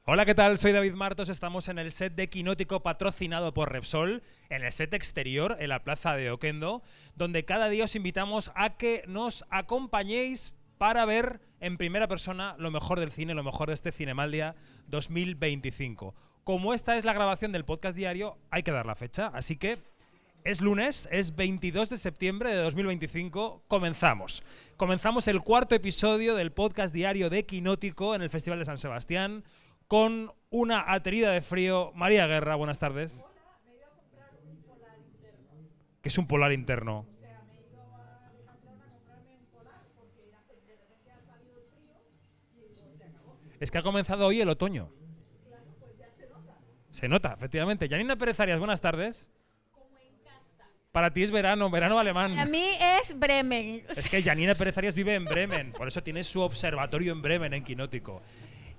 Hola, ¿qué tal? Soy David Martos, estamos en el set de Quinótico patrocinado por Repsol, en el set exterior, en la plaza de Oquendo, donde cada día os invitamos a que nos acompañéis para ver en primera persona lo mejor del cine, lo mejor de este Cinemaldia 2025. Como esta es la grabación del podcast diario, hay que dar la fecha, así que es lunes, es 22 de septiembre de 2025, comenzamos. Comenzamos el cuarto episodio del podcast diario de Quinótico en el Festival de San Sebastián, con una aterida de frío. María Guerra, buenas tardes. Hola, me he ido a comprar un polar interno. ¿Qué es un polar interno? O sea, me he ido a Decathlon a comprarme un polar porque de repente ha salido el frío y digo, se acabó. Es que ha comenzado hoy el otoño. Claro, pues ya se nota. Se nota, efectivamente. Janina Pérez Arias, buenas tardes. Como en casa. Para ti es verano, verano alemán. A mí es Bremen. Es que Janina Pérez Arias vive en Bremen, por eso tiene su observatorio en Bremen, en Quinótico.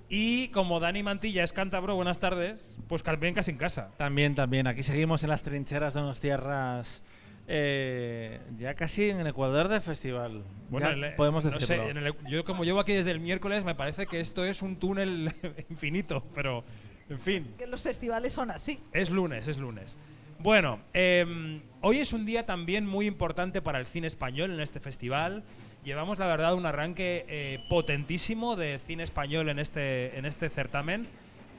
Y como Dani Mantilla es cántabro, buenas tardes, pues también casi en casa. También. Aquí seguimos en las trincheras de unas tierras ya casi en el Ecuador del festival. Bueno, Podemos no decirlo. sé, yo como llevo aquí desde el miércoles, me parece que esto es un túnel infinito, pero en fin. Que los festivales son así. Es lunes, es lunes. Bueno, hoy es un día también muy importante para el cine español en este festival. Llevamos, la verdad, un arranque potentísimo de cine español en este certamen.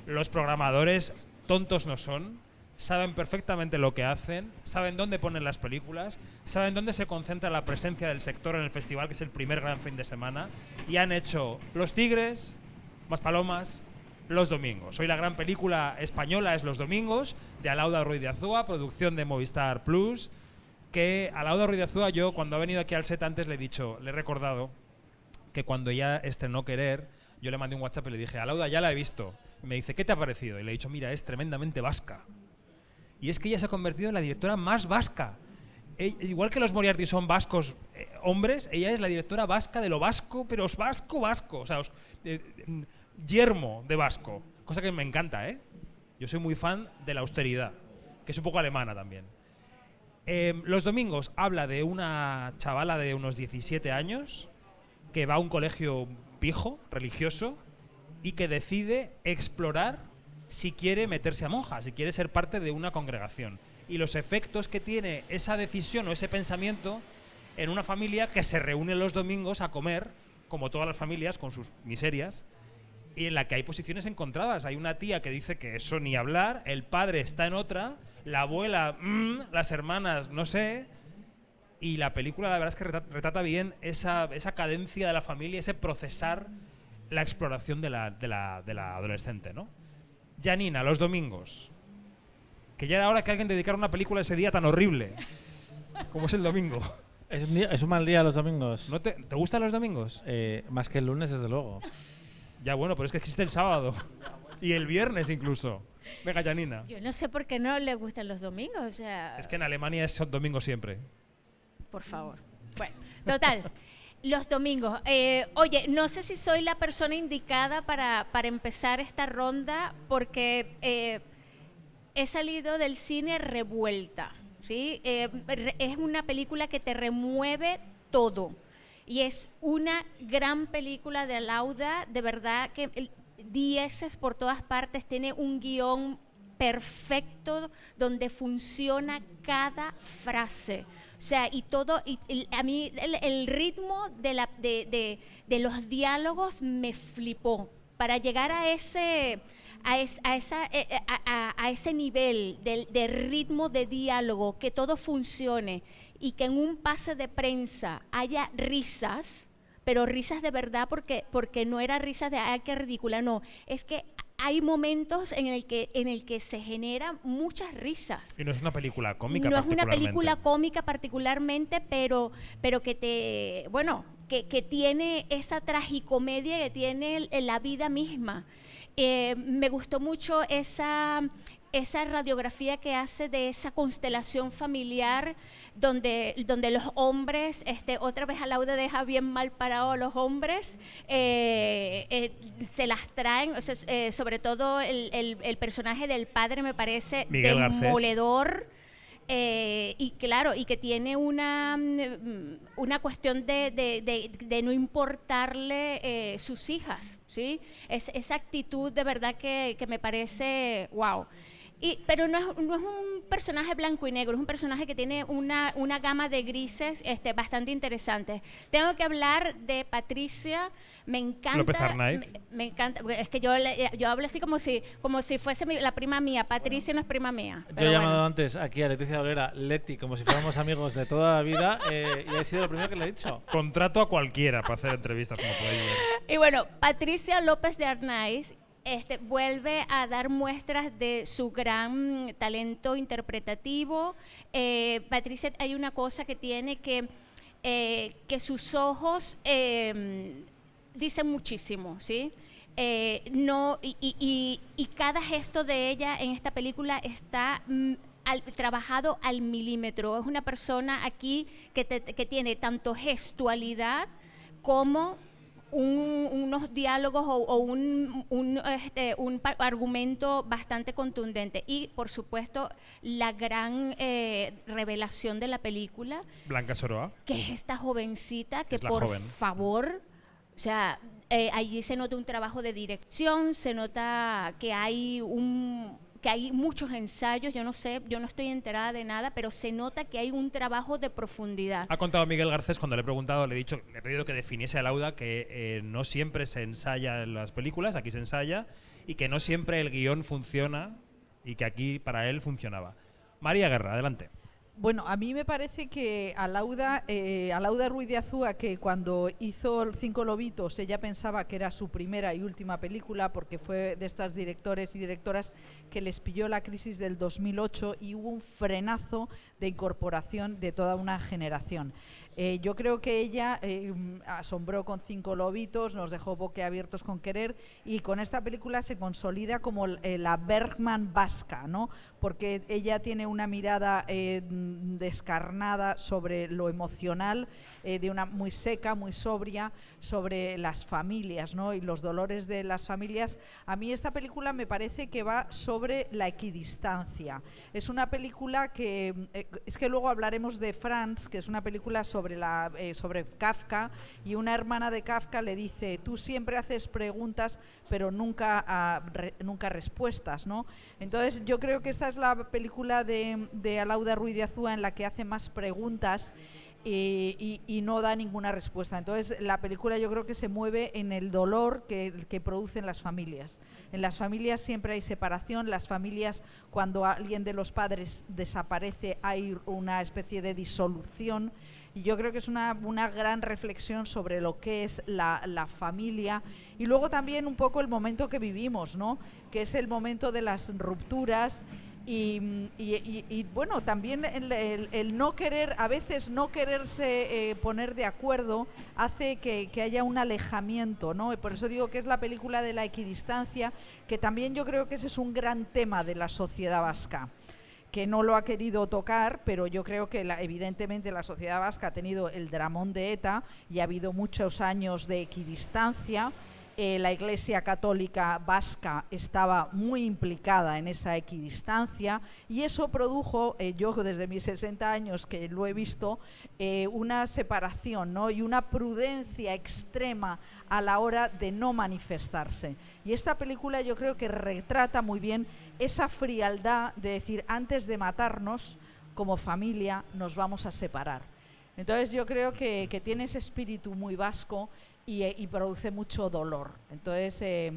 Los programadores tontos no son, saben perfectamente lo que hacen, saben dónde ponen las películas, saben dónde se concentra la presencia del sector en el festival, que es el primer gran fin de semana, y han hecho Los Tigres, Más Palomas, Los Domingos. Hoy la gran película española es Los Domingos, de Alauda Ruiz de Azúa, producción de Movistar Plus, que Alauda Ruiz de Azúa, yo cuando ha venido aquí al set antes le he recordado que cuando ella estrenó Querer, yo le mandé un WhatsApp y le dije, Alauda, ya la he visto. Y me dice, ¿qué te ha parecido? Y le he dicho, mira, es tremendamente vasca. Y es que ella se ha convertido en la directora más vasca. Igual que los Moriarty son vascos hombres, ella es la directora vasca de lo vasco, pero es vasco. O sea, yermo de vasco. Cosa que me encanta, ¿eh? Yo soy muy fan de la austeridad, que es un poco alemana también. Los Domingos habla de una chavala de unos 17 años que va a un colegio pijo, religioso, y que decide explorar si quiere meterse a monja, si quiere ser parte de una congregación. Y los efectos que tiene esa decisión o ese pensamiento en una familia que se reúne los domingos a comer, como todas las familias, con sus miserias, y en la que hay posiciones encontradas. Hay una tía que dice que eso ni hablar, el padre está en otra, la abuela, las hermanas, no sé. Y la película, la verdad es que retrata bien esa cadencia de la familia, ese procesar la exploración de la adolescente, ¿no? Janina, Los Domingos. Que ya era hora que alguien dedicara una película a ese día tan horrible como es el domingo. Es un mal día los domingos. ¿No te gustan los domingos? Más que el lunes, desde luego. Ya bueno, pero es que existe el sábado. Y el viernes incluso. Venga, Janina. Yo no sé por qué no le gustan los domingos, o sea, Es que en Alemania es domingo siempre. por favor. Bueno, total. Los domingos. Oye, no sé si soy la persona indicada para empezar esta ronda porque he salido del cine revuelta, ¿sí? Es una película que te remueve todo. Y es una gran película de Alauda, de verdad que dieces por todas partes, tiene un guión perfecto donde funciona cada frase. O sea, y todo, a mí el ritmo de los diálogos me flipó. Para llegar a ese nivel de ritmo de diálogo, que todo funcione y que en un pase de prensa haya risas, pero risas de verdad porque no era risas de ¡ay, qué ridícula! No, es que hay momentos en el que se generan muchas risas. Y no es una película cómica No es una particularmente. película cómica particularmente, pero que tiene esa tragicomedia que tiene la vida misma. Me gustó mucho esa radiografía que hace de esa constelación familiar donde los hombres, otra vez Alauda deja bien mal parado a los hombres, se las traen, o sea, sobre todo el personaje del padre me parece Miguel Garcés. demoledor. Y claro, y que tiene una cuestión de no importarle sus hijas, ¿sí? Esa actitud de verdad que me parece wow. Pero no es un personaje blanco y negro, es un personaje que tiene una gama de grises bastante interesantes. Tengo que hablar de Patricia, me encanta. López Arnaiz. Me encanta, es que yo hablo así como si fuese la prima mía. Patricia no es prima mía. Yo he pero llamado bueno. antes aquí a Leticia Dolera, Leti, como si fuéramos amigos de toda la vida, y ha sido lo primero que le he dicho. Contrato a cualquiera para hacer entrevistas, como podéis ver. Y bueno, Patricia López de Arnaiz vuelve a dar muestras de su gran talento interpretativo. Patricia, hay una cosa que tiene que sus ojos dicen muchísimo, ¿sí? Y cada gesto de ella en esta película está trabajado al milímetro. Es una persona aquí que tiene tanto gestualidad como unos diálogos o un argumento bastante contundente. Y, por supuesto, la gran revelación de la película, Blanca Soroa. que es esta jovencita que, Es la por joven. favor, o sea, allí se nota un trabajo de dirección, se nota que hay muchos ensayos. Yo no sé, yo no estoy enterada de nada, pero se nota que hay un trabajo de profundidad. Ha contado Miguel Garcés cuando le he preguntado, le he pedido que definiese a Lauda que no siempre se ensaya en las películas, aquí se ensaya, y que no siempre el guión funciona, y que aquí para él funcionaba. María Guerra, adelante. Bueno, a mí me parece que a Lauda Ruiz de Azúa, que cuando hizo Cinco Lobitos, ella pensaba que era su primera y última película, porque fue de estas directores y directoras que les pilló la crisis del 2008 y hubo un frenazo de incorporación de toda una generación. Yo creo que ella asombró con Cinco Lobitos, nos dejó boquiabiertos con Querer, y con esta película se consolida como la Bergman vasca, ¿no? Porque ella tiene una mirada descarnada sobre lo emocional, de una muy seca, muy sobria, sobre las familias, ¿no? Y los dolores de las familias. A mí esta película me parece que va sobre la equidistancia. Es una película que es que luego hablaremos de Franz, que es una película sobre Kafka, y una hermana de Kafka le dice: tú siempre haces preguntas pero nunca respuestas, ¿no? Entonces yo creo que esta es la película de Lauda Ruiz de Azúa en la que hace más preguntas y no da ninguna respuesta. Entonces la película yo creo que se mueve en el dolor que producen las familias. En las familias siempre hay separación, las familias, cuando alguien de los padres desaparece, hay una especie de disolución, y yo creo que es una gran reflexión sobre lo que es la familia, y luego también un poco el momento que vivimos, ¿no? Que es el momento de las rupturas. Y bueno, también el no querer, a veces no quererse poner de acuerdo hace que haya un alejamiento, ¿no? Y por eso digo que es la película de la equidistancia, que también yo creo que ese es un gran tema de la sociedad vasca, que no lo ha querido tocar, pero yo creo que evidentemente la sociedad vasca ha tenido el dramón de ETA y ha habido muchos años de equidistancia. La Iglesia Católica vasca estaba muy implicada en esa equidistancia, y eso produjo, yo desde mis 60 años que lo he visto, una separación, ¿no? Y una prudencia extrema a la hora de no manifestarse. Y esta película yo creo que retrata muy bien esa frialdad de decir: antes de matarnos como familia nos vamos a separar. Entonces yo creo que tiene ese espíritu muy vasco y produce mucho dolor. Entonces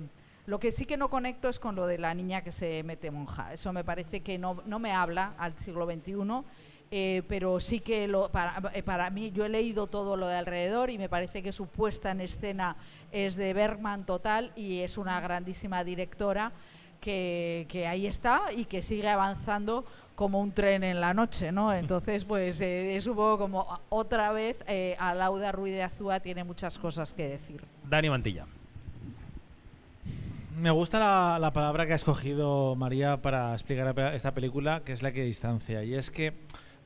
lo que sí que no conecto es con lo de la niña que se mete monja. Eso me parece que no me habla al siglo XXI, pero sí que para mí, yo he leído todo lo de alrededor y me parece que su puesta en escena es de Bergman total, y es una grandísima directora que ahí está y que sigue avanzando como un tren en la noche, ¿no? Entonces, pues es un poco como otra vez a Lauda Ruiz de Azúa tiene muchas cosas que decir. Dani Mantilla. Me gusta la palabra que ha escogido María para explicar esta película, que es la equidistancia. Y es que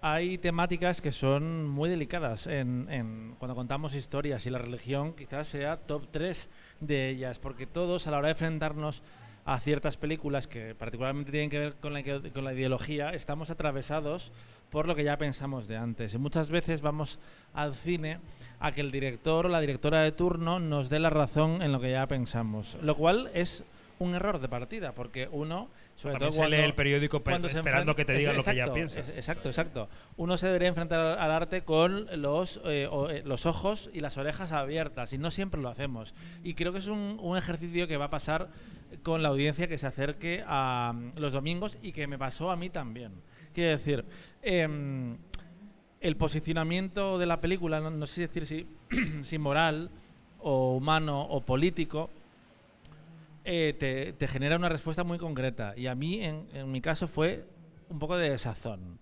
hay temáticas que son muy delicadas cuando contamos historias, y la religión quizás sea top 3 de ellas, porque todos, a la hora de enfrentarnos a ciertas películas que particularmente tienen que ver con la ideología, estamos atravesados por lo que ya pensamos de antes. Y muchas veces vamos al cine a que el director o la directora de turno nos dé la razón en lo que ya pensamos, lo cual es un error de partida, porque uno, sobre todo se cuando lee el periódico cuando se esperando que te digan lo que ya exacto, piensas. Exacto. Uno se debería enfrentar al arte con los ojos y las orejas abiertas, y no siempre lo hacemos. Y creo que es un ejercicio que va a pasar con la audiencia que se acerque a los domingos, y que me pasó a mí también. Quiero decir, el posicionamiento de la película, no sé decir si moral o humano o político, te genera una respuesta muy concreta, y a mí en mi caso fue un poco de desazón,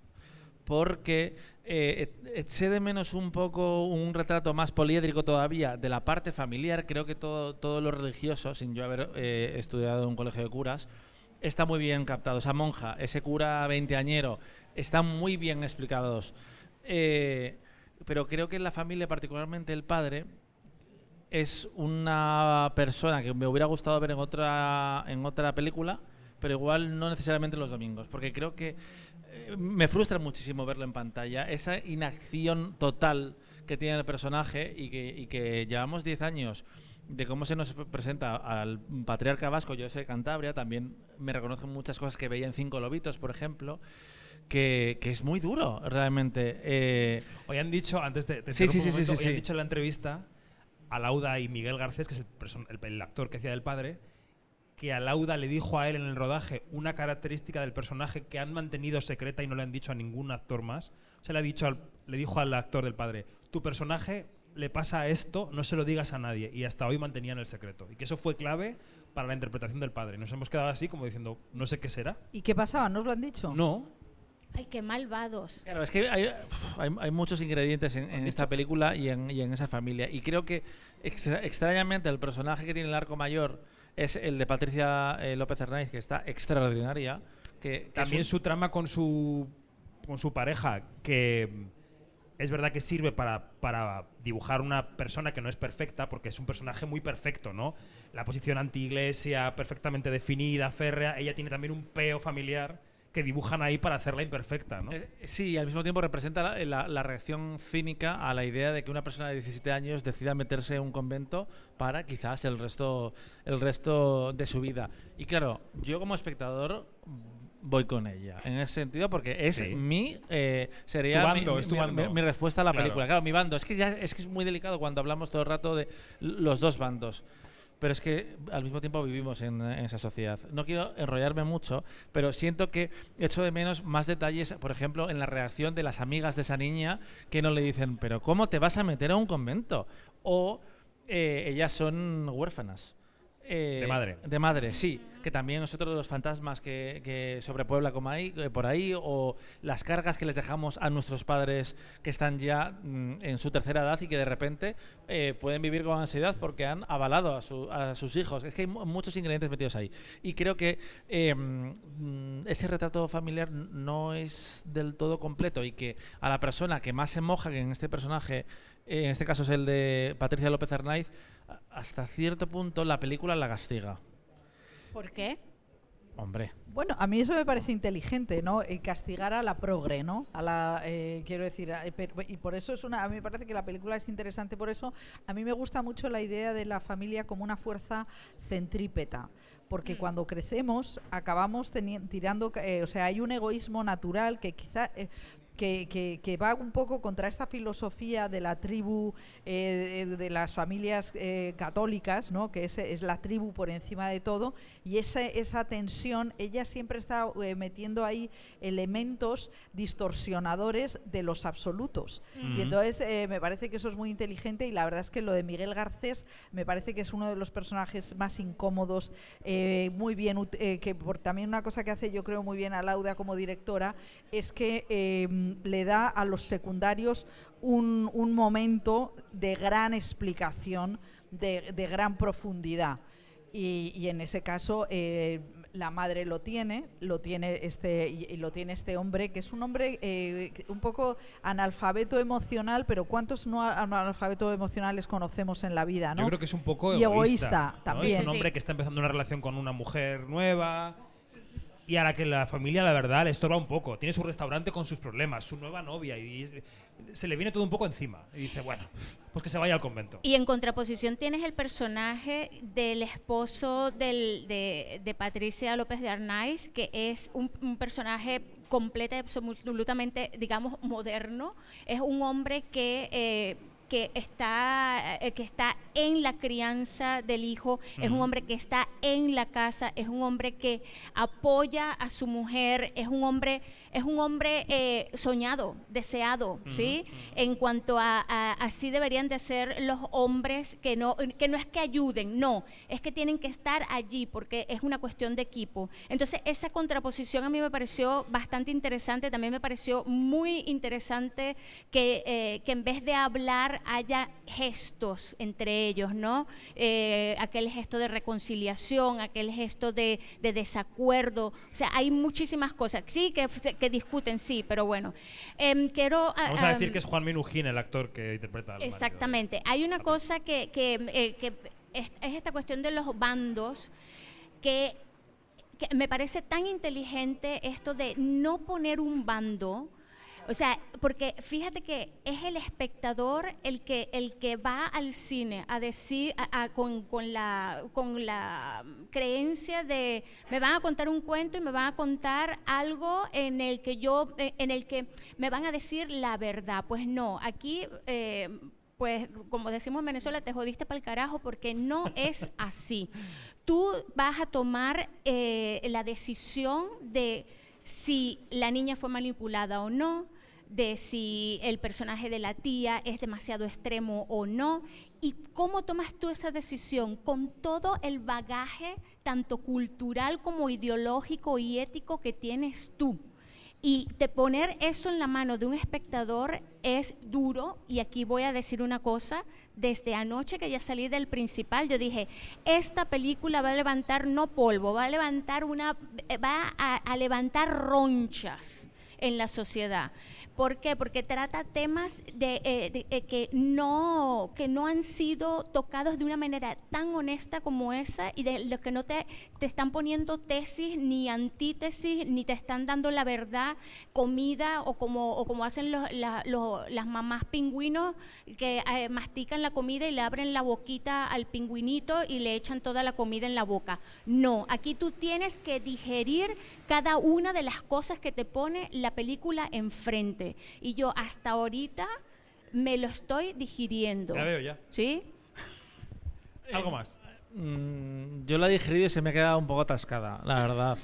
porque eché de menos un poco un retrato más poliédrico todavía de la parte familiar. Creo que todo lo religioso, sin yo haber estudiado en un colegio de curas, está muy bien captado. Esa monja, ese cura veinteañero, están muy bien explicados, pero creo que en la familia, particularmente el padre, es una persona que me hubiera gustado ver en otra película, pero igual no necesariamente los domingos, porque creo que me frustra muchísimo verlo en pantalla, esa inacción total que tiene el personaje, y que llevamos 10 años de cómo se nos presenta al patriarca vasco. Yo soy de Cantabria, también me reconozco muchas cosas que veía en Cinco Lobitos, por ejemplo, que es muy duro realmente. Hoy han dicho, antes de Sí, hoy han dicho en la entrevista a Lauda y Miguel Garcés, que es el actor que hacía del padre, que a Lauda le dijo a él en el rodaje una característica del personaje que han mantenido secreta y no le han dicho a ningún actor más. O sea, le dijo al actor del padre: tu personaje le pasa esto, no se lo digas a nadie. Y hasta hoy mantenían el secreto. Y que eso fue clave para la interpretación del padre. Nos hemos quedado así como diciendo, no sé qué será. ¿Y qué pasaba? ¿No os lo han dicho? No. Ay, qué malvados. Claro, es que hay muchos ingredientes en esta película y en esa familia. Y creo que extrañamente el personaje que tiene el arco mayor es el de Patricia López Hernández, que está extraordinaria. Que También su trama con su pareja, que es verdad que sirve para dibujar una persona que no es perfecta, porque es un personaje muy perfecto, ¿no? La posición anti-iglesia, perfectamente definida, férrea. Ella tiene también un peo familiar que dibujan ahí para hacerla imperfecta, ¿no? Sí, y al mismo tiempo representa la reacción cínica a la idea de que una persona de 17 años decida meterse en un convento para quizás el resto de su vida. Y claro, yo como espectador voy con ella en ese sentido, porque es sería mi respuesta a la película. Claro, mi bando. Es que es muy delicado cuando hablamos todo el rato de los dos bandos. Pero es que al mismo tiempo vivimos en esa sociedad. No quiero enrollarme mucho, pero siento que echo de menos más detalles, por ejemplo, en la reacción de las amigas de esa niña, que no le dicen, pero ¿cómo te vas a meter a un convento? O ellas son huérfanas. De madre, sí, que también es otro de los fantasmas que sobrepuebla por ahí, o las cargas que les dejamos a nuestros padres que están ya en su tercera edad y que de repente pueden vivir con ansiedad porque han avalado a sus hijos. Es que hay muchos ingredientes metidos ahí. Y creo que ese retrato familiar no es del todo completo, y que a la persona que más se moja, que en este personaje, en este caso es el de Patricia López Hernández, hasta cierto punto la película la castiga. ¿Por qué? Hombre. Bueno, a mí eso me parece inteligente, ¿no? Castigar a la progre, ¿no? Quiero decir, y por eso a mí me parece que la película es interesante por eso. A mí me gusta mucho la idea de la familia como una fuerza centrípeta, porque cuando crecemos acabamos tirando, o sea, hay un egoísmo natural que quizá que va un poco contra esta filosofía de la tribu, de las familias católicas, ¿no? Que es la tribu por encima de todo, y esa tensión, ella siempre está metiendo ahí elementos distorsionadores de los absolutos. Y entonces me parece que eso es muy inteligente, y la verdad es que lo de Miguel Garcés me parece que es uno de los personajes más incómodos, muy bien, también una cosa que hace yo creo muy bien a Lauda como directora es que le da a los secundarios un momento de gran explicación, de gran profundidad. Y en ese caso la madre lo tiene este hombre, que es un hombre un poco analfabeto emocional, pero ¿cuántos no analfabetos emocionales conocemos en la vida, ¿no? Yo creo que es un poco y egoísta, ¿no? también. Es un hombre que está empezando una relación con una mujer nueva y a la que la familia, la verdad, le estorba un poco. Tiene su restaurante con sus problemas, su nueva novia, y se le viene todo un poco encima. Y dice, bueno, pues que se vaya al convento. Y en contraposición tienes el personaje del esposo de Patricia López de Arnaiz, que es un personaje completo y absolutamente, digamos, moderno. Es un hombre que está en la crianza del hijo, es un hombre que está en la casa, es un hombre que apoya a su mujer, es un hombre soñado, deseado, ¿sí? En cuanto a así deberían de ser los hombres, que no es que ayuden, no, es que tienen que estar allí porque es una cuestión de equipo. Entonces esa contraposición a mí me pareció bastante interesante, también me pareció muy interesante que en vez de hablar haya gestos entre ellos, ¿no? Aquel gesto de reconciliación, aquel gesto de desacuerdo, o sea, hay muchísimas cosas, sí, que discuten, sí, pero bueno. Vamos a decir que es Juan Minujín el actor que interpreta al exactamente. marido. Hay una cosa que es esta cuestión de los bandos, que me parece tan inteligente esto de no poner un bando. O sea, porque fíjate que es el espectador el que va al cine a decir con la creencia de me van a contar un cuento y me van a contar algo en el que me van a decir la verdad. Pues no, aquí pues como decimos en Venezuela, te jodiste para el carajo, porque no es así. Tú vas a tomar la decisión de si la niña fue manipulada o no, de si el personaje de la tía es demasiado extremo o no, y cómo tomas tú esa decisión con todo el bagaje tanto cultural como ideológico y ético que tienes tú. Y de poner eso en la mano de un espectador es duro, y aquí voy a decir una cosa. Desde anoche que ya salí del Principal, yo dije, esta película va a levantar no polvo, va a levantar a levantar ronchas en la sociedad. ¿Por qué? Porque trata temas que no han sido tocados de una manera tan honesta como esa, y de los que no te están poniendo tesis ni antítesis, ni te están dando la verdad comida, o como hacen las mamás pingüinos que mastican la comida y le abren la boquita al pingüinito y le echan toda la comida en la boca. No, aquí tú tienes que digerir cada una de las cosas que te pone la película enfrente. Y yo hasta ahorita me lo estoy digiriendo. Ya veo, ya. ¿Sí? ¿Algo más? Yo la he digerido y se me ha quedado un poco atascada, la verdad.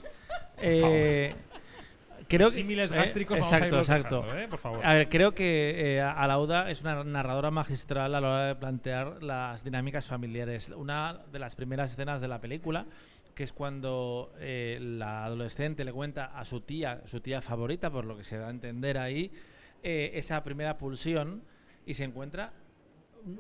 Creo Los símiles gástricos vamos a irlos dejando, por favor. A ver, creo que Alauda es una narradora magistral a la hora de plantear las dinámicas familiares. Una de las primeras escenas de la película, que es cuando la adolescente le cuenta a su tía favorita, por lo que se da a entender ahí, esa primera pulsión, y se encuentra,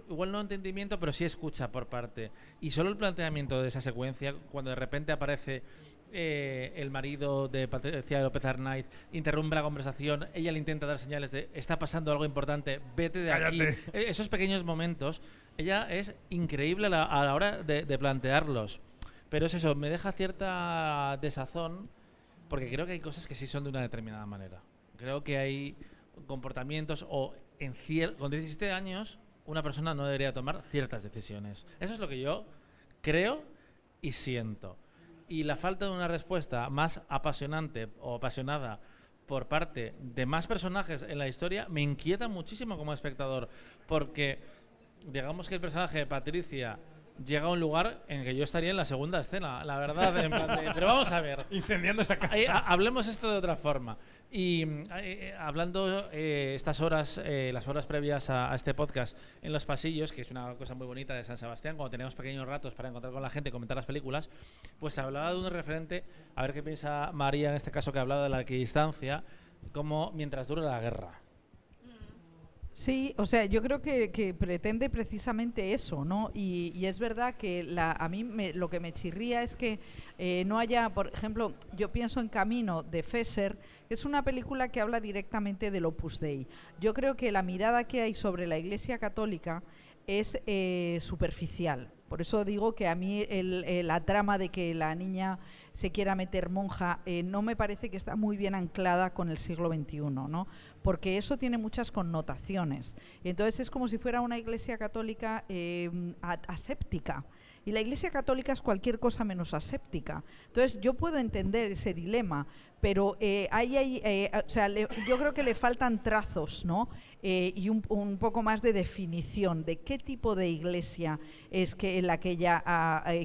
igual no entendimiento, pero sí escucha por parte. Y solo el planteamiento de esa secuencia, cuando de repente aparece el marido de Patricia López Arnaiz, interrumpe la conversación, ella le intenta dar señales de está pasando algo importante, vete de aquí. Esos pequeños momentos, ella es increíble a la hora de plantearlos. Pero es eso, me deja cierta desazón, porque creo que hay cosas que sí son de una determinada manera. Creo que hay comportamientos, o con 17 años una persona no debería tomar ciertas decisiones. Eso es lo que yo creo y siento. Y la falta de una respuesta más apasionante o apasionada por parte de más personajes en la historia me inquieta muchísimo como espectador, porque digamos que el personaje de Patricia llega a un lugar en que yo estaría en la segunda escena, la verdad, en plan pero vamos a ver. Incendiando esa casa. Hablemos esto de otra forma. Y hablando estas horas, las horas previas a este podcast en los pasillos, que es una cosa muy bonita de San Sebastián, cuando tenemos pequeños ratos para encontrar con la gente y comentar las películas, pues se hablaba de un referente, a ver qué piensa María en este caso, que ha hablado de la equidistancia, como mientras dure la guerra. Sí, o sea, yo creo que pretende precisamente eso, ¿no? Y es verdad que a mí lo que me chirría es que no haya, por ejemplo, yo pienso en Camino de Fesser, que es una película que habla directamente del Opus Dei. Yo creo que la mirada que hay sobre la Iglesia Católica es superficial. Por eso digo que a mí la trama de que la niña se quiera meter monja no me parece que está muy bien anclada con el siglo XXI, ¿no? Porque eso tiene muchas connotaciones. Entonces es como si fuera una iglesia católica aséptica. Y la Iglesia Católica es cualquier cosa menos aséptica. Entonces yo puedo entender ese dilema, pero yo creo que le faltan trazos, ¿no? Y un poco más de definición de qué tipo de iglesia es en la que ella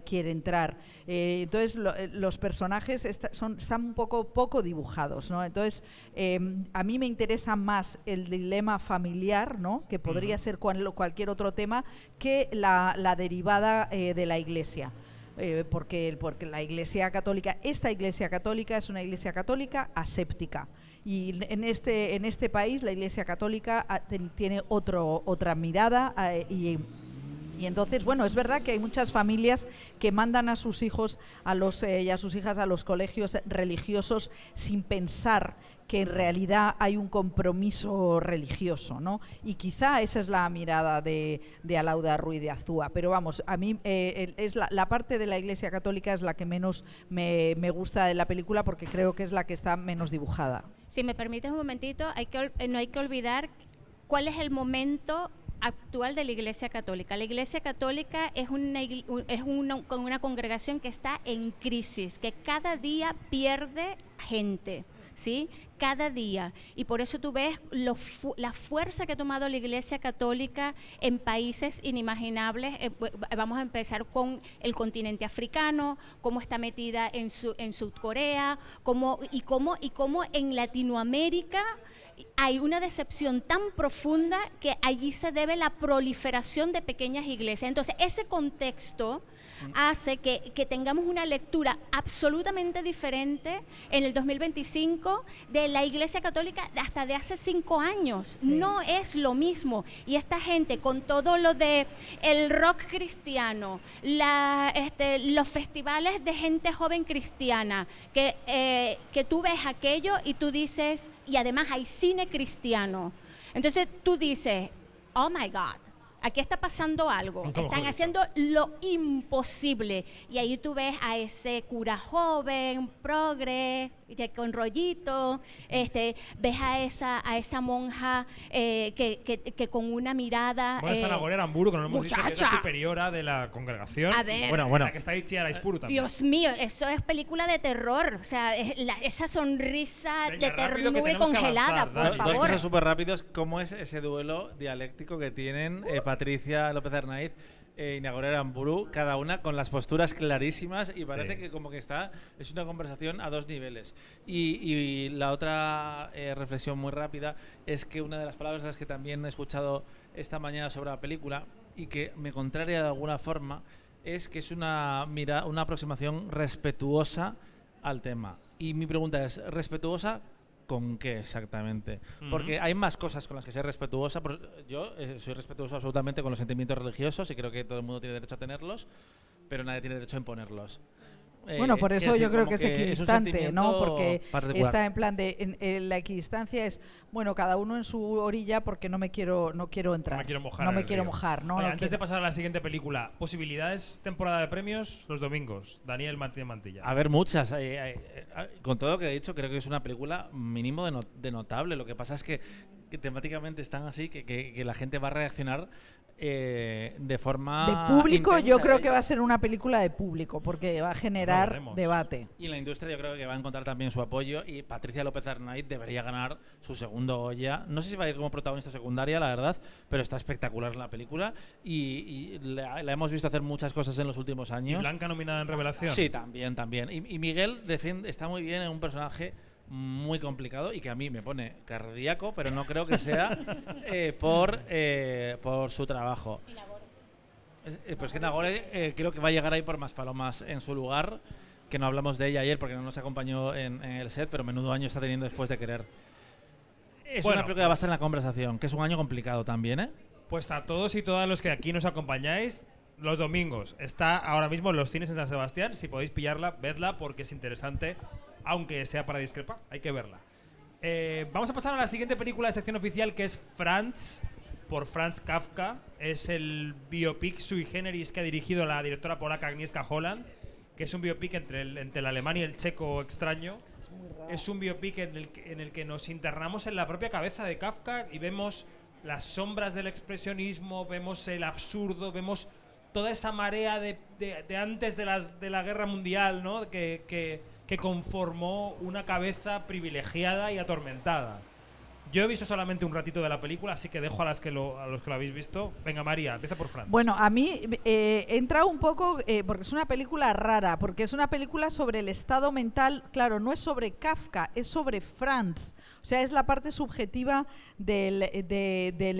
quiere entrar. Entonces los personajes están un poco dibujados, ¿no? Entonces a mí me interesa más el dilema familiar, ¿no? Que podría ser cualquier otro tema, que la derivada de la iglesia. Porque la Iglesia Católica, esta Iglesia Católica es una Iglesia Católica aséptica. Y en este país la Iglesia Católica tiene otra mirada y entonces, bueno, es verdad que hay muchas familias que mandan a sus hijos y a sus hijas a los colegios religiosos sin pensar que en realidad hay un compromiso religioso, ¿no? Y quizá esa es la mirada de Alauda Ruiz de Azúa. Pero vamos, a mí es la parte de la Iglesia Católica es la que menos me gusta de la película, porque creo que es la que está menos dibujada. Si me permites un momentito, no hay que olvidar cuál es el momento actual de la Iglesia Católica. La Iglesia Católica es una congregación que está en crisis, que cada día pierde gente, ¿sí? Cada día. Y por eso tú ves la fuerza que ha tomado la Iglesia Católica en países inimaginables. Vamos a empezar con el continente africano, cómo está metida en Sudcorea, cómo en Latinoamérica hay una decepción tan profunda que allí se debe la proliferación de pequeñas iglesias. Entonces, ese contexto hace que tengamos una lectura absolutamente diferente en el 2025 de la Iglesia Católica hasta de hace 5 años. Sí. No es lo mismo. Y esta gente, con todo lo de el rock cristiano, los festivales de gente joven cristiana, que tú ves aquello y tú dices, y además hay cine cristiano. Entonces tú dices, oh my God, aquí está pasando algo, están haciendo lo imposible. Y ahí tú ves a ese cura joven, progre, con rollito, ves a esa monja que con una mirada... Bueno, está Nagore Aramburu, que nos hemos dicho que es la superiora de la congregación. A ver, bueno. La que está ahí Chiara Aispuru también. Dios mío, eso es película de terror. O sea, esa sonrisa de ternura y congelada, por favor. Dos cosas súper rápidas. ¿Cómo es ese duelo dialéctico que tienen Patricia López Arnaiz y Nagore Aramburu, cada una con las posturas clarísimas, y parece que como que es una conversación a 2 niveles. Y la otra reflexión muy rápida es que una de las palabras que también he escuchado esta mañana sobre la película y que me contraria de alguna forma es que es una aproximación respetuosa al tema. Y mi pregunta es, ¿respetuosa con qué exactamente? Porque hay más cosas con las que ser respetuosa. Yo soy respetuoso absolutamente con los sentimientos religiosos y creo que todo el mundo tiene derecho a tenerlos, pero nadie tiene derecho a imponerlos. Bueno, por eso yo creo que es equidistante, ¿no? Porque particular. Está en plan de la equidistancia es, bueno, cada uno en su orilla, porque no quiero entrar. No me quiero mojar. No me quiero mojar, ¿no? Oye, antes de pasar a la siguiente película, posibilidades temporada de premios los domingos. Daniel Martínez Mantilla. A ver, muchas. Con todo lo que he dicho, creo que es una película mínimo de notable. Lo que pasa es que temáticamente están así que la gente va a reaccionar de forma de público. intensa. Yo creo que va a ser una película de público, porque va a generar debate. Y la industria yo creo que va a encontrar también su apoyo, y Patricia López Arnaiz debería ganar su segundo Goya. No sé si va a ir como protagonista secundaria, la verdad, pero está espectacular en la película y la hemos visto hacer muchas cosas en los últimos años. ¿Y Blanca nominada en Revelación? Sí, también. Y Miguel está muy bien en un personaje muy complicado y que a mí me pone cardíaco, pero no creo que sea por su trabajo. Pues que Nagore creo que va a llegar ahí por Más palomas en su lugar, que no hablamos de ella ayer porque no nos acompañó en el set, pero menudo año está teniendo después de Querer. Es Bueno, una película que va a pues- estar en la conversación, que es un año complicado también, ¿eh? Pues a todos y todas los que aquí nos acompañáis, los domingos. Está ahora mismo en los cines en San Sebastián. Si podéis pillarla, vedla porque es interesante, aunque sea para discrepar. Hay que verla. Vamos a pasar a la siguiente película de sección oficial, que es Franz, por Franz Kafka. Es el biopic sui generis que ha dirigido la directora polaca Agnieszka Holland, que es un biopic entre el alemán y el checo extraño. Es un biopic en el que nos internamos en la propia cabeza de Kafka y vemos las sombras del expresionismo, vemos el absurdo, vemos toda esa marea de antes de la guerra mundial, ¿no? que conformó una cabeza privilegiada y atormentada. Yo he visto solamente un ratito de la película, así que dejo a los que lo habéis visto. Venga, María, empieza por Franz. Bueno, a mí he entrado un poco, porque es una película rara, porque es una película sobre el estado mental, claro, no es sobre Kafka, es sobre Franz. O sea, es la parte subjetiva del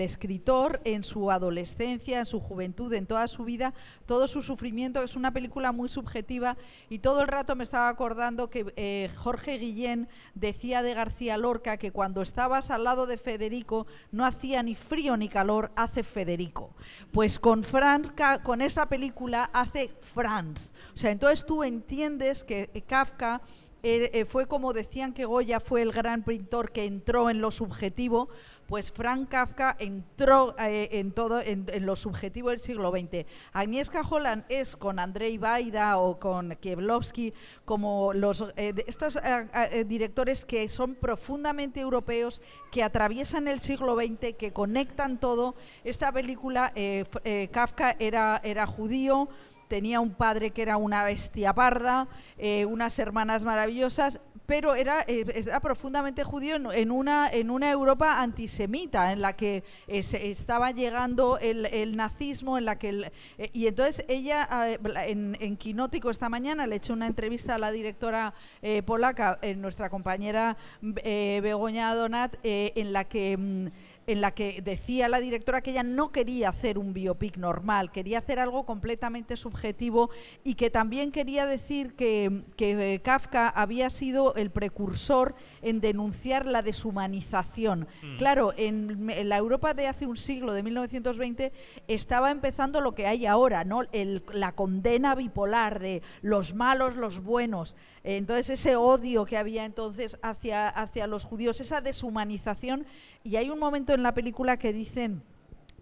escritor en su adolescencia, en su juventud, en toda su vida, todo su sufrimiento. Es una película muy subjetiva y todo el rato me estaba acordando que Jorge Guillén decía de García Lorca que cuando estabas al lado de Federico no hacía ni frío ni calor, hace Federico. Pues con esta película hace Franz. O sea, entonces tú entiendes que Kafka fue como decían que Goya fue el gran pintor que entró en lo subjetivo, pues Franz Kafka entró en lo subjetivo del siglo XX. Agnieszka Holland es con Andrzej Wajda o con Kieślowski como estos directores que son profundamente europeos, que atraviesan el siglo XX, que conectan todo. Esta película, Kafka era judío, tenía un padre que era una bestia parda, unas hermanas maravillosas, pero era profundamente judío en una Europa antisemita, en la que estaba llegando el nazismo, en la que y entonces ella en Quinótico esta mañana le he hecho una entrevista a la directora polaca, nuestra compañera Begoña Donat, en la que decía la directora que ella no quería hacer un biopic normal, quería hacer algo completamente subjetivo, y que también quería decir que Kafka había sido el precursor en denunciar la deshumanización. Claro, en la Europa de hace un siglo, de 1920, estaba empezando lo que hay ahora, ¿no? La condena bipolar de los malos, los buenos. Entonces ese odio que había entonces hacia los judíos, esa deshumanización. Y hay un momento en la película que dicen: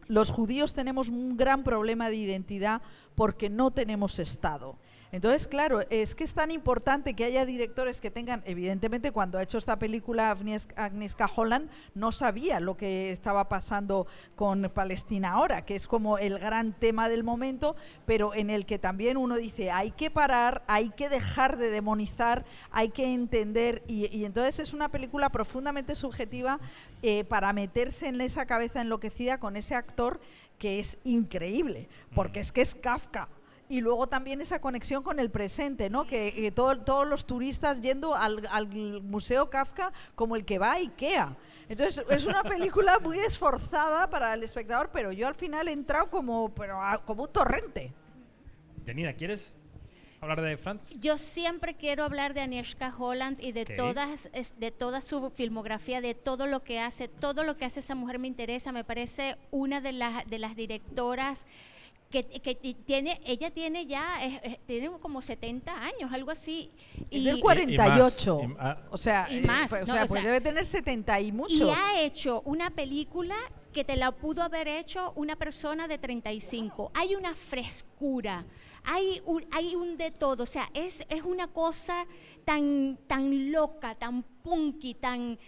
los judíos tenemos un gran problema de identidad porque no tenemos Estado. Entonces, claro, es que es tan importante que haya directores que tengan, evidentemente cuando ha hecho esta película Agnieszka Holland no sabía lo que estaba pasando con Palestina ahora, que es como el gran tema del momento, pero en el que también uno dice, hay que parar, hay que dejar de demonizar, hay que entender, y entonces es una película profundamente subjetiva para meterse en esa cabeza enloquecida con ese actor que es increíble, porque es que es Kafka. Y luego también esa conexión con el presente, ¿no? Que todos los turistas yendo al Museo Kafka como el que va a Ikea. Entonces es una película muy esforzada para el espectador, pero yo al final he entrado como un torrente. Janina, ¿quieres hablar de Franz? Yo siempre quiero hablar de Agnieszka Holland y de toda su filmografía, de todo lo que hace esa mujer me interesa. Me parece una de las directoras que ella tiene ya tiene como 70 años, algo así. Es del 48. O sea, y más, pues ¿no? debe tener 70 y muchos. Y ha hecho una película que te la pudo haber hecho una persona de 35. Hay una frescura, hay un de todo, o sea, es una cosa tan loca, tan punky, tan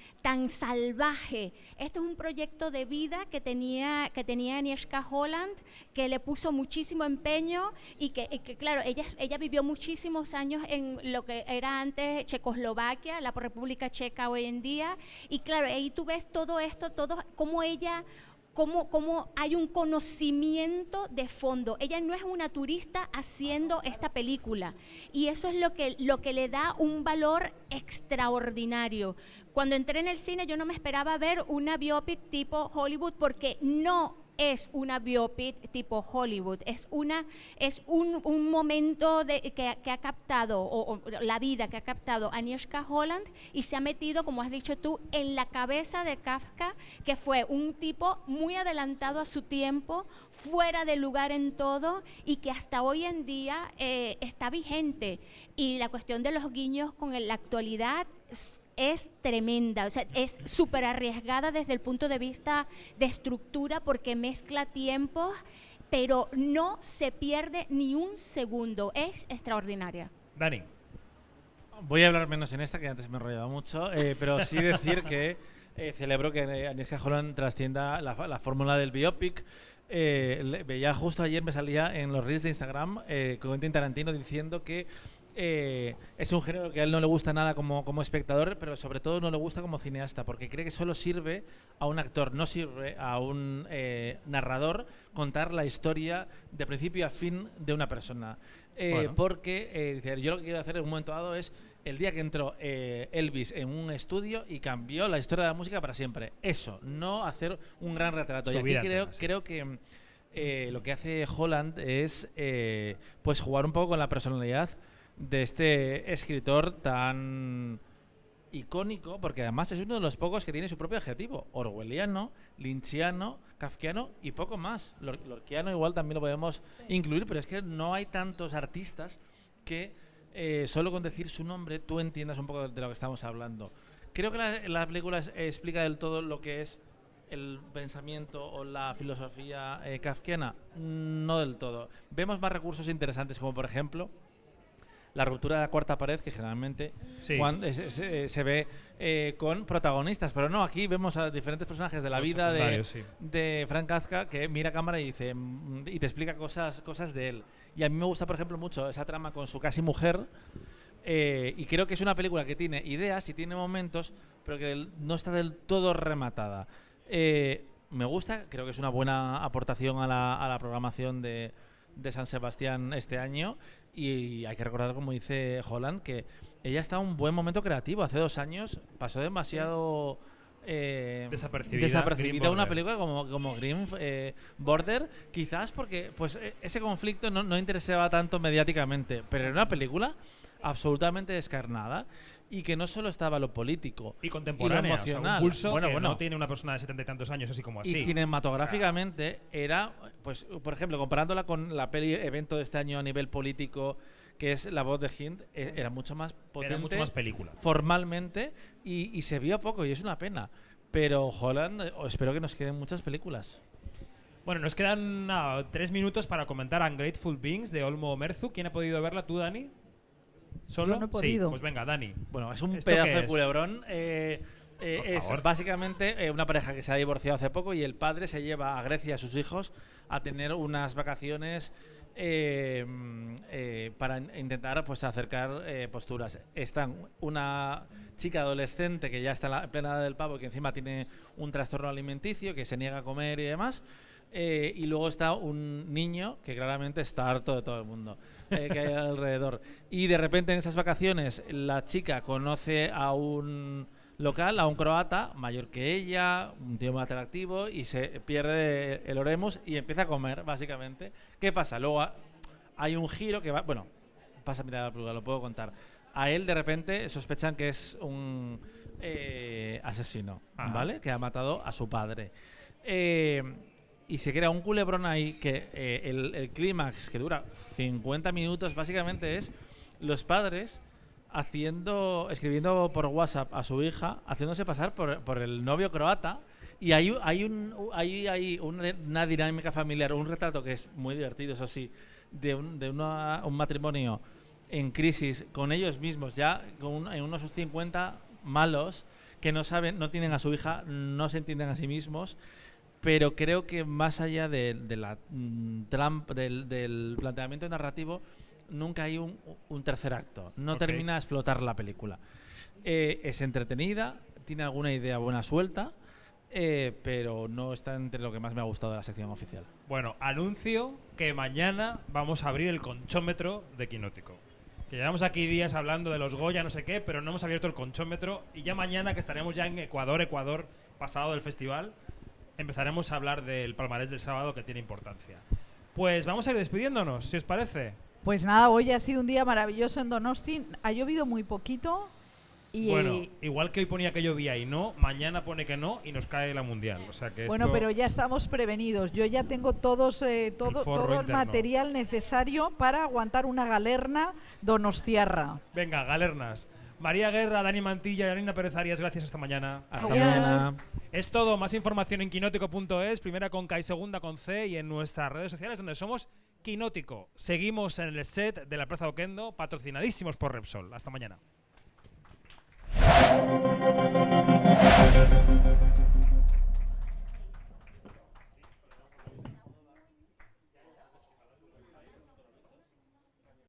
salvaje. Este es un proyecto de vida que tenía Agnieszka Holland, que le puso muchísimo empeño y que claro, ella vivió muchísimos años en lo que era antes Checoslovaquia, la República Checa hoy en día, y claro, ahí tú ves todo esto, cómo hay un conocimiento de fondo. Ella no es una turista haciendo esta película, y eso es lo que le da un valor extraordinario. Cuando entré en el cine yo no me esperaba ver una biopic tipo Hollywood, porque no es una biopic tipo Hollywood, es un momento que ha captado, o la vida que ha captado Agnieszka Holland, y se ha metido, como has dicho tú, en la cabeza de Kafka, que fue un tipo muy adelantado a su tiempo, fuera de lugar en todo, y que hasta hoy en día está vigente. Y la cuestión de los guiños con la actualidad es tremenda, o sea, es súper arriesgada desde el punto de vista de estructura, porque mezcla tiempos, pero no se pierde ni un segundo. Es extraordinaria. Dani. Voy a hablar menos en esta, que antes me he enrollado mucho, pero sí decir que celebro que Agnieszka Holland trascienda la fórmula del biopic. Veía justo ayer, me salía en los reels de Instagram Quentin Tarantino diciendo que es un género que a él no le gusta nada como espectador, pero sobre todo no le gusta como cineasta, porque cree que solo sirve a un actor, no sirve a un narrador contar la historia de principio a fin de una persona. Bueno. Porque dice, yo lo que quiero hacer en un momento dado es el día que entró Elvis en un estudio y cambió la historia de la música para siempre. Eso, no hacer un gran retrato. Su Y aquí vida entera, sí. creo que lo que hace Holland es pues jugar un poco con la personalidad de este escritor tan icónico, porque además es uno de los pocos que tiene su propio adjetivo: orwelliano, lynchiano, kafkiano y poco más. Lorquiano igual también lo podemos incluir, pero es que no hay tantos artistas que solo con decir su nombre tú entiendas un poco de lo que estamos hablando. Creo que la película explica del todo lo que es el pensamiento o la filosofía kafkiana. No del todo. Vemos más recursos interesantes, como por ejemplo la ruptura de la cuarta pared, que generalmente Sí. se ve con protagonistas, pero no, aquí vemos a diferentes personajes de la Los vida secundarios, sí. de Frank Kafka, que mira a cámara y dice y te explica cosas de él. Y a mí me gusta, por ejemplo, mucho esa trama con su casi mujer, y creo que es una película que tiene ideas y tiene momentos, pero que no está del todo rematada. Me gusta, creo que es una buena aportación a la programación de San Sebastián este año, y hay que recordar, como dice Holland, que ella está en un buen momento creativo. Hace 2 años pasó demasiado Desapercibida Green una Border. película como Green Border, quizás porque pues ese conflicto no interesaba tanto mediáticamente, pero era una película absolutamente descarnada, y que no solo estaba lo político Y contemporánea, y lo o sea, emocional. un pulso Bueno, que bueno. no tiene una persona de 70 y tantos años así como así. Y cinematográficamente era, pues, por ejemplo, comparándola con la peli evento de este año a nivel político, que es La voz de Hind, era mucho más potente, Era mucho más película. formalmente, y se vio poco, y es una pena. Pero Holland, espero que nos queden muchas películas. Bueno, nos quedan 3 minutos para comentar Ungrateful Beings de Olmo Omerzu. ¿Quién ha podido verla? ¿Tú, Dani? ¿Solo? Yo no he podido. Sí, pues venga, Dani. Bueno, es un ¿Esto pedazo qué de es? culebrón. Es favor. básicamente una pareja que se ha divorciado hace poco, y el padre se lleva a Grecia a sus hijos a tener unas vacaciones para intentar pues acercar posturas. Están una chica adolescente que ya está en plena edad del pavo, que encima tiene un trastorno alimenticio, que se niega a comer y demás. Y luego está un niño que claramente está harto de todo el mundo que hay alrededor. Y de repente en esas vacaciones la chica conoce a un local, a un croata mayor que ella, un tío muy atractivo, y se pierde el oremus y empieza a comer, básicamente. ¿Qué pasa? Luego hay un giro que va... Bueno, pasa a mirar la película, lo puedo contar. A él de repente sospechan que es un asesino, Ajá. ¿vale? Que ha matado a su padre. Y se crea un culebrón ahí que el clímax, que dura 50 minutos, básicamente es los padres escribiendo por WhatsApp a su hija, haciéndose pasar por el novio croata, y hay una dinámica familiar, un retrato que es muy divertido, eso sí, de un matrimonio en crisis con ellos mismos, ya en unos 50 malos, que no tienen a su hija, no se entienden a sí mismos. Pero creo que más allá de la trampa del planteamiento narrativo, nunca hay un tercer acto. No Ok. termina de explotar la película. Es entretenida, tiene alguna idea buena suelta, pero no está entre lo que más me ha gustado de la sección oficial. Bueno, anuncio que mañana vamos a abrir el conchómetro de Quinótico. Que llevamos aquí días hablando de los Goya, no sé qué, pero no hemos abierto el conchómetro, y ya mañana, que estaremos ya en Ecuador pasado del festival, empezaremos a hablar del palmarés del sábado, que tiene importancia. Pues vamos a ir despidiéndonos, si os parece. Pues nada, hoy ha sido un día maravilloso en Donosti. Ha llovido muy poquito. Y Bueno, igual que hoy ponía que llovía y no, mañana pone que no y nos cae la mundial. O sea que bueno, esto- pero ya estamos prevenidos. Yo ya tengo todo forro el interno. material necesario para aguantar una galerna donostiarra. Venga, galernas. María Guerra, Dani Mantilla y Alina Pérez Arias, gracias, hasta mañana. Hasta Adiós. mañana. Es todo, más información en quinótico.es, primera con K y segunda con C, y en nuestras redes sociales donde somos Quinótico. Seguimos en el set de la Plaza Oquendo, patrocinadísimos por Repsol. Hasta mañana.